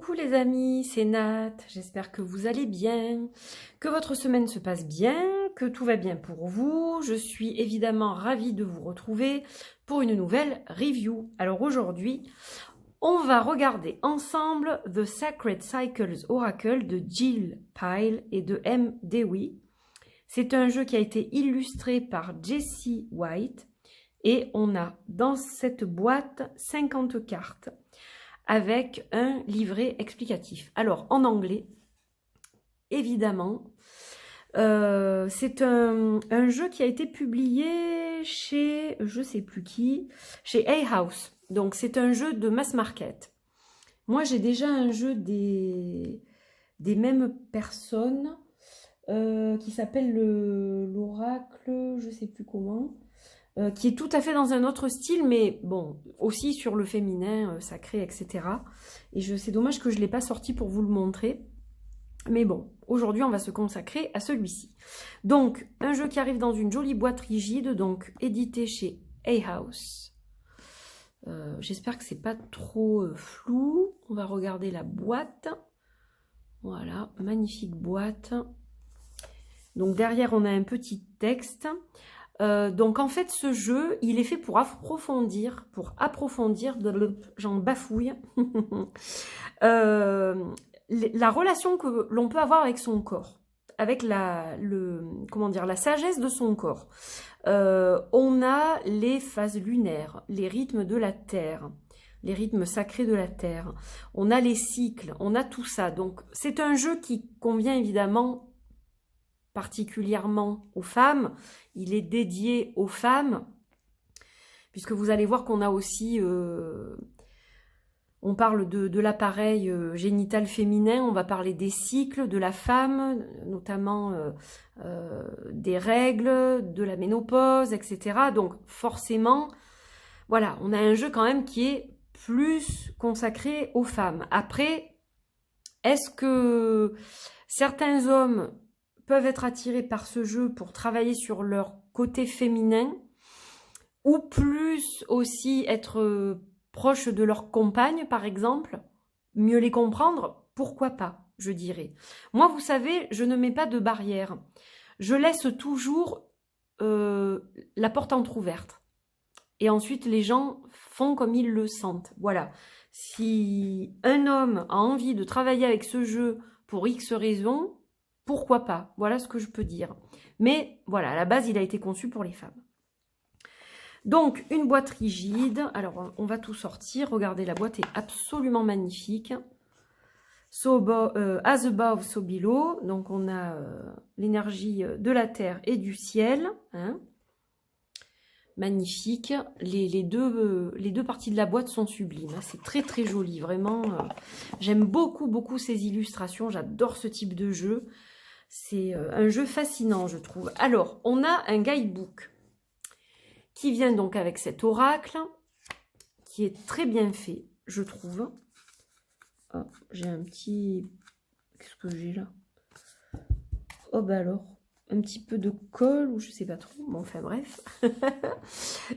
Coucou les amis, c'est Nat, j'espère que vous allez bien, que votre semaine se passe bien, que tout va bien pour vous. Je suis évidemment ravie de vous retrouver pour une nouvelle review. Alors aujourd'hui, on va regarder ensemble The Sacred Cycles Oracle de Jill Pyle et de M. Dewey. C'est un jeu qui a été illustré par Jessie White et on a dans cette boîte 50 cartes avec un livret explicatif. Alors, en anglais, évidemment, c'est un jeu qui a été publié chez, je ne sais plus qui, chez Hay House. Donc, c'est un jeu de mass market. Moi, j'ai déjà un jeu des mêmes personnes qui s'appelle l'Oracle, je ne sais plus comment. Qui est tout à fait dans un autre style, mais bon, aussi sur le féminin, sacré, etc. Et c'est dommage que je ne l'ai pas sorti pour vous le montrer. Mais bon, aujourd'hui, on va se consacrer à celui-ci. Donc, un jeu qui arrive dans une jolie boîte rigide, donc édité chez Hay House. J'espère que c'est pas trop flou. On va regarder la boîte. Voilà, magnifique boîte. Donc derrière, on a un petit texte. Donc en fait ce jeu il est fait pour approfondir, j'en bafouille, la relation que l'on peut avoir avec son corps, avec la sagesse de son corps. On a les phases lunaires, les rythmes de la Terre, les rythmes sacrés de la Terre, on a les cycles, on a tout ça. Donc c'est un jeu qui convient évidemment particulièrement aux femmes, il est dédié aux femmes, puisque vous allez voir qu'on a aussi, on parle de l'appareil génital féminin, on va parler des cycles de la femme, notamment des règles, de la ménopause, etc. Donc forcément, voilà, on a un jeu quand même qui est plus consacré aux femmes. Après, est-ce que certains hommes peuvent être attirés par ce jeu pour travailler sur leur côté féminin ou plus aussi être proche de leur compagne, par exemple, mieux les comprendre, pourquoi pas, je dirais. Moi, vous savez, je ne mets pas de barrière. Je laisse toujours la porte entrouverte. Et ensuite, les gens font comme ils le sentent. Voilà. Si un homme a envie de travailler avec ce jeu pour X raisons, pourquoi pas? Voilà ce que je peux dire. Mais voilà, à la base, il a été conçu pour les femmes. Donc, une boîte rigide. Alors, on va tout sortir. Regardez, la boîte est absolument magnifique. As above, so below. Donc, on a l'énergie de la terre et du ciel. Hein. Magnifique. Les deux parties de la boîte sont sublimes. Hein. C'est très, très joli. Vraiment, j'aime beaucoup, beaucoup ces illustrations. J'adore ce type de jeu. C'est un jeu fascinant, je trouve. Alors, on a un guidebook qui vient donc avec cet oracle, qui est très bien fait, je trouve. Oh, j'ai un petit... Qu'est-ce que j'ai là? Oh, bah alors, un petit peu de colle, ou je sais pas trop. Bon, enfin, bref.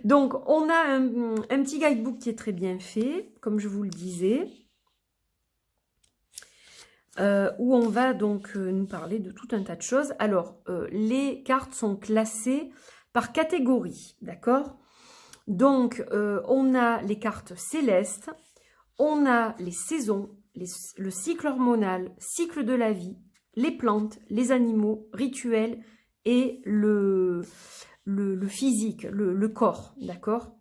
Donc, on a un petit guidebook qui est très bien fait, comme je vous le disais. Où on va donc nous parler de tout un tas de choses. Alors, les cartes sont classées par catégorie, d'accord? Donc, on a les cartes célestes, on a les saisons, le cycle hormonal, cycle de la vie, les plantes, les animaux, rituels et le physique, le corps, d'accord?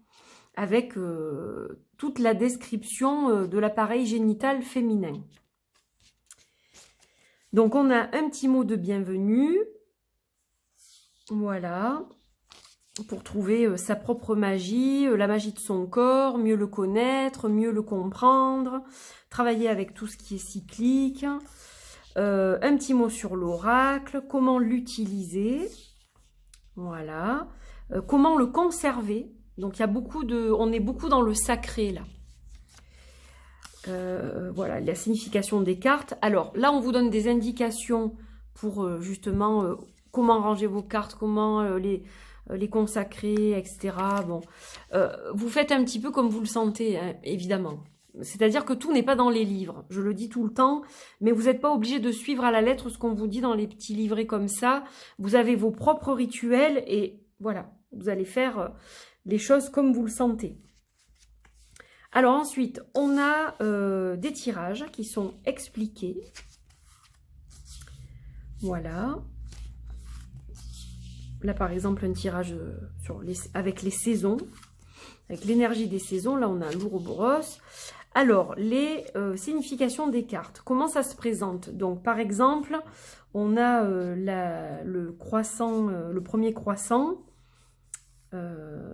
Avec toute la description de l'appareil génital féminin. Donc, on a un petit mot de bienvenue, voilà, pour trouver sa propre magie, la magie de son corps, mieux le connaître, mieux le comprendre, travailler avec tout ce qui est cyclique, un petit mot sur l'oracle, comment l'utiliser, voilà, comment le conserver. Donc, il y a on est beaucoup dans le sacré, là. Voilà, la signification des cartes. Alors là, on vous donne des indications pour justement comment ranger vos cartes, comment les consacrer, etc. Bon, vous faites un petit peu comme vous le sentez, hein, évidemment. C'est-à-dire que tout n'est pas dans les livres, je le dis tout le temps, mais vous n'êtes pas obligé de suivre à la lettre ce qu'on vous dit dans les petits livrets comme ça. Vous avez vos propres rituels et voilà, vous allez faire les choses comme vous le sentez. Alors ensuite, on a des tirages qui sont expliqués. Voilà. Là, par exemple, un tirage avec les saisons, avec l'énergie des saisons. Là, on a un l'Ouroboros. Alors, les significations des cartes. Comment ça se présente? Donc, par exemple, on a le croissant, le premier croissant.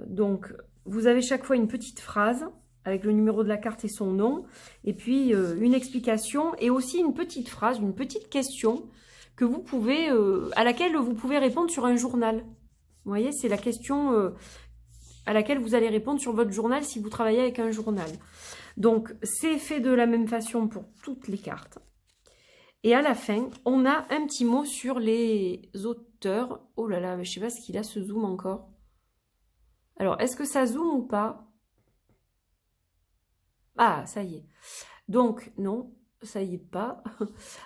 Donc, vous avez chaque fois une petite phrase avec le numéro de la carte et son nom. Et puis, une explication et aussi une petite phrase, une petite question que vous pouvez, à laquelle vous pouvez répondre sur un journal. Vous voyez, c'est la question à laquelle vous allez répondre sur votre journal si vous travaillez avec un journal. Donc, c'est fait de la même façon pour toutes les cartes. Et à la fin, on a un petit mot sur les auteurs. Oh là là, je ne sais pas ce qu'il a, ce zoom encore. Alors, est-ce que ça zoome ou pas? Ah, ça y est. Donc, non, ça y est pas.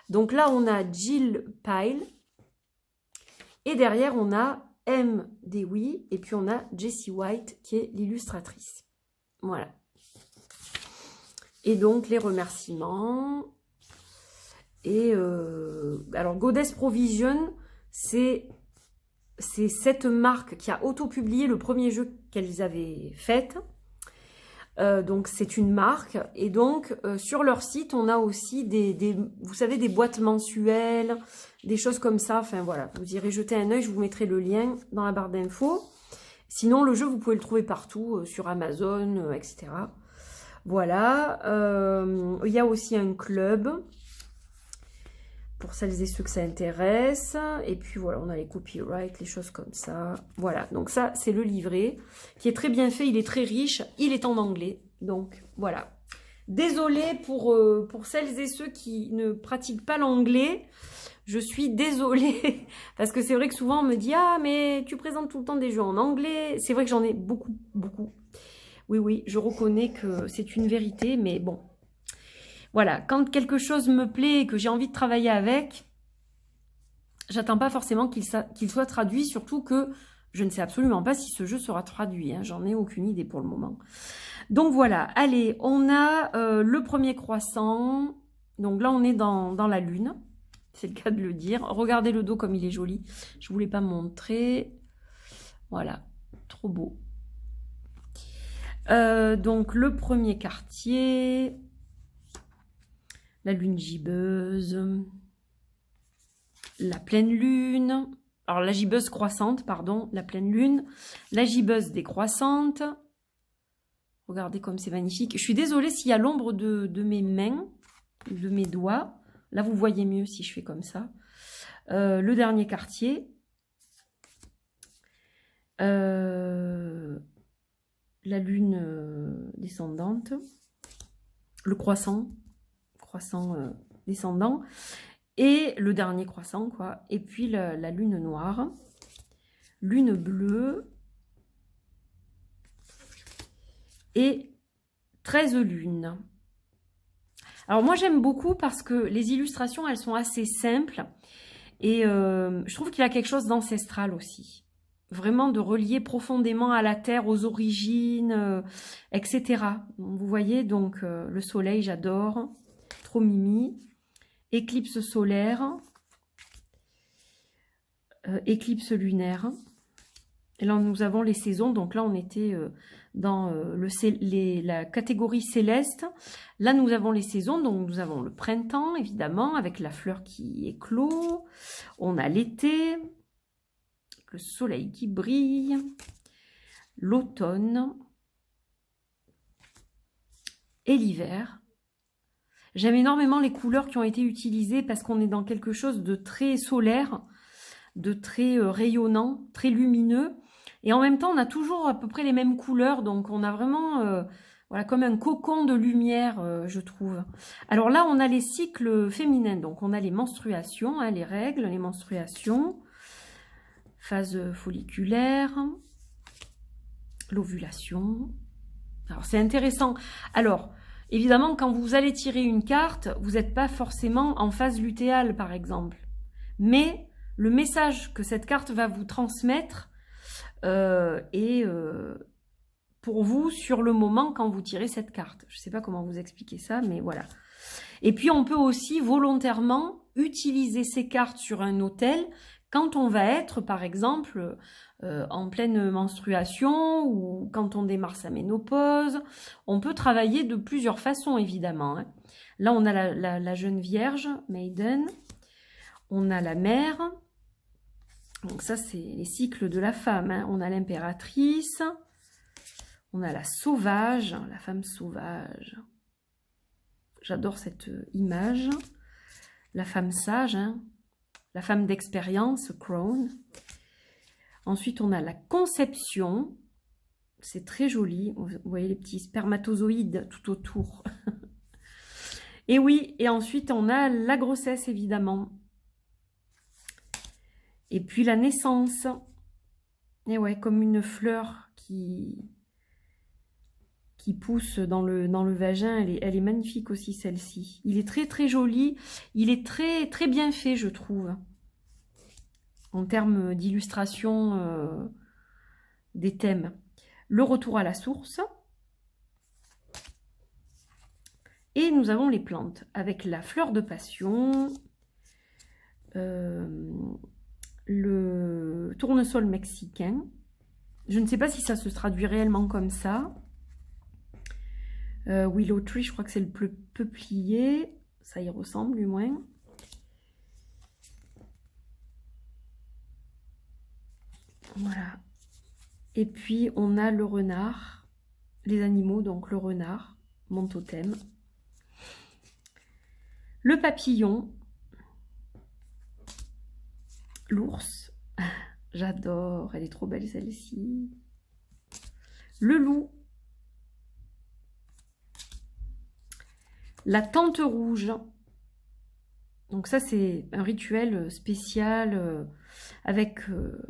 Donc là, on a Jill Pyle. Et derrière, on a M. Dewey. Et puis, on a Jessie White, qui est l'illustratrice. Voilà. Et donc, les remerciements. Et alors, Goddess Provision, c'est cette marque qui a auto-publié le premier jeu qu'elles avaient fait. Donc c'est une marque et donc sur leur site on a aussi vous savez, des boîtes mensuelles, des choses comme ça. Enfin voilà, vous irez jeter un œil, je vous mettrai le lien dans la barre d'infos. Sinon le jeu vous pouvez le trouver partout, sur Amazon, etc. Voilà, il y a aussi un club pour celles et ceux que ça intéresse. Et puis voilà, on a les copyrights, les choses comme ça. Voilà, donc ça, c'est le livret qui est très bien fait, il est très riche, il est en anglais. Donc voilà. Désolée pour celles et ceux qui ne pratiquent pas l'anglais. Je suis désolée parce que c'est vrai que souvent on me dit « Ah, mais tu présentes tout le temps des jeux en anglais ». C'est vrai que j'en ai beaucoup, beaucoup. Oui, oui, je reconnais que c'est une vérité, mais bon. Voilà, quand quelque chose me plaît et que j'ai envie de travailler avec, j'attends pas forcément qu'il soit traduit, surtout que je ne sais absolument pas si ce jeu sera traduit. Hein, j'en ai aucune idée pour le moment. Donc voilà, allez, on a le premier croissant. Donc là, on est dans la lune. C'est le cas de le dire. Regardez le dos comme il est joli. Je ne voulais pas montrer. Voilà, trop beau. Donc le premier quartier... La lune gibbeuse, la pleine lune, alors la gibbeuse croissante, pardon, la pleine lune, la gibbeuse décroissante. Regardez comme c'est magnifique. Je suis désolée s'il y a l'ombre de mes mains, de mes doigts. Là, vous voyez mieux si je fais comme ça. Le dernier quartier. La lune descendante. Le croissant descendant et le dernier croissant quoi, et puis la lune noire, lune bleue et 13 lunes. Alors moi j'aime beaucoup parce que les illustrations elles sont assez simples et je trouve qu'il y a quelque chose d'ancestral aussi, vraiment de relier profondément à la terre, aux origines, etc. Vous voyez donc le soleil, j'adore. Trop mimi, éclipse solaire, éclipse lunaire. Et là, nous avons les saisons. Donc là, on était dans la catégorie céleste. Là, nous avons les saisons. Donc, nous avons le printemps, évidemment, avec la fleur qui éclot. On a l'été, le soleil qui brille, l'automne et l'hiver. J'aime énormément les couleurs qui ont été utilisées parce qu'on est dans quelque chose de très solaire, de très rayonnant, très lumineux. Et en même temps, on a toujours à peu près les mêmes couleurs. Donc, on a vraiment voilà, comme un cocon de lumière, je trouve. Alors là, on a les cycles féminins. Donc, on a les menstruations, hein, les règles, les menstruations, phase folliculaire, l'ovulation. Alors, c'est intéressant. Alors... évidemment, quand vous allez tirer une carte, vous n'êtes pas forcément en phase lutéale, par exemple. Mais le message que cette carte va vous transmettre est pour vous sur le moment quand vous tirez cette carte. Je ne sais pas comment vous expliquer ça, mais voilà. Et puis, on peut aussi volontairement utiliser ces cartes sur un autel quand on va être, par exemple, en pleine menstruation ou quand on démarre sa ménopause. On peut travailler de plusieurs façons, évidemment. Hein. Là, on a la jeune vierge, Maiden. On a la mère. Donc ça, c'est les cycles de la femme. Hein. On a l'impératrice. On a la sauvage, la femme sauvage. J'adore cette image. La femme sage, hein. La femme d'expérience, crone. Ensuite, on a la conception. C'est très joli. Vous voyez les petits spermatozoïdes tout autour. Et oui, et ensuite, on a la grossesse, évidemment. Et puis la naissance. Et ouais, comme une fleur qui pousse dans le vagin. Elle est magnifique aussi, celle-ci. Il est très, très joli. Il est très, très bien fait, je trouve. En termes d'illustration des thèmes. Le retour à la source. Et nous avons les plantes, avec la fleur de passion, le tournesol mexicain. Je ne sais pas si ça se traduit réellement comme ça. Willow Tree, je crois que c'est le peuplier. Ça y ressemble, du moins. Voilà. Et puis, on a le renard. Les animaux, donc le renard, mon totem. Le papillon. L'ours. J'adore, elle est trop belle celle-ci. Le loup. La tente rouge. Donc ça, c'est un rituel spécial avec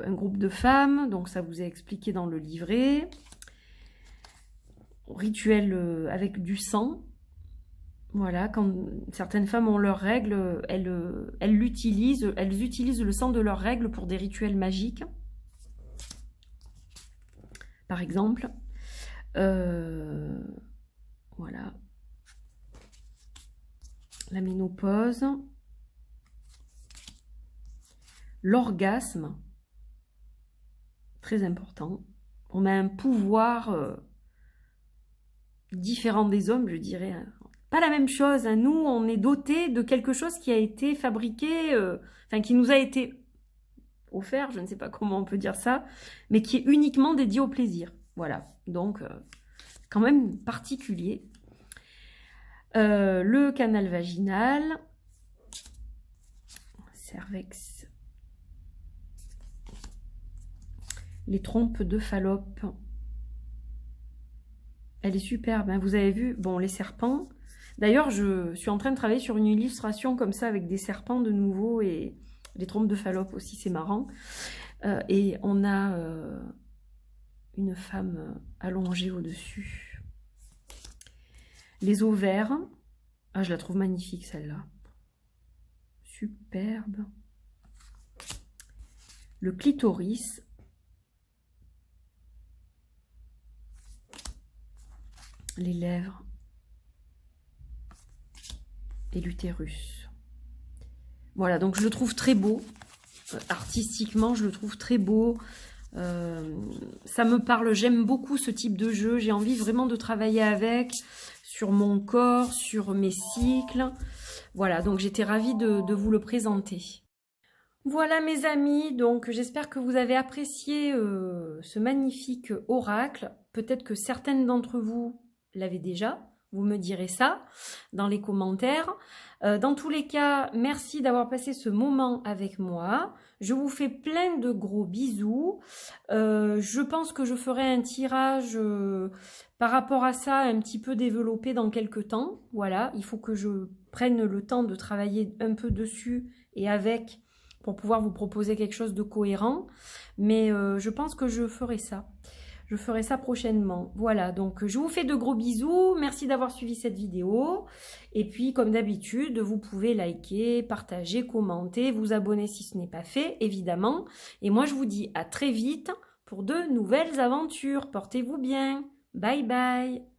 un groupe de femmes. Donc ça vous est expliqué dans le livret. Rituel avec du sang. Voilà, quand certaines femmes ont leurs règles, elles utilisent le sang de leurs règles pour des rituels magiques. Par exemple. Voilà. La ménopause. L'orgasme. Très important. On a un pouvoir différent des hommes, je dirais. Pas la même chose. Hein. Nous, on est doté de quelque chose qui a été fabriqué, enfin qui nous a été offert, je ne sais pas comment on peut dire ça, mais qui est uniquement dédié au plaisir. Voilà. Donc, quand même particulier. Le canal vaginal. Cervex. Les trompes de Fallope. Elle est superbe. Hein. Vous avez vu, bon, les serpents. D'ailleurs, je suis en train de travailler sur une illustration comme ça avec des serpents de nouveau et les trompes de Fallope aussi, c'est marrant. Et on a une femme allongée au-dessus. Les ovaires. Ah, je la trouve magnifique celle-là. Superbe. Le clitoris. Les lèvres. Et l'utérus. Voilà, donc je le trouve très beau. Artistiquement, je le trouve très beau. Ça me parle, j'aime beaucoup ce type de jeu. J'ai envie vraiment de travailler avec, sur mon corps, sur mes cycles. Voilà, donc j'étais ravie de vous le présenter. Voilà mes amis, donc j'espère que vous avez apprécié ce magnifique oracle. Peut-être que certaines d'entre vous l'avaient déjà. Vous me direz ça dans les commentaires. Dans tous les cas, merci d'avoir passé ce moment avec moi. Je vous fais plein de gros bisous. Je pense que je ferai un tirage par rapport à ça un petit peu développé dans quelques temps. Voilà, il faut que je prenne le temps de travailler un peu dessus et avec pour pouvoir vous proposer quelque chose de cohérent. Mais je pense que je ferai ça. Je ferai ça prochainement. Voilà, donc je vous fais de gros bisous. Merci d'avoir suivi cette vidéo. Et puis, comme d'habitude, vous pouvez liker, partager, commenter, vous abonner si ce n'est pas fait, évidemment. Et moi, je vous dis à très vite pour de nouvelles aventures. Portez-vous bien. Bye bye.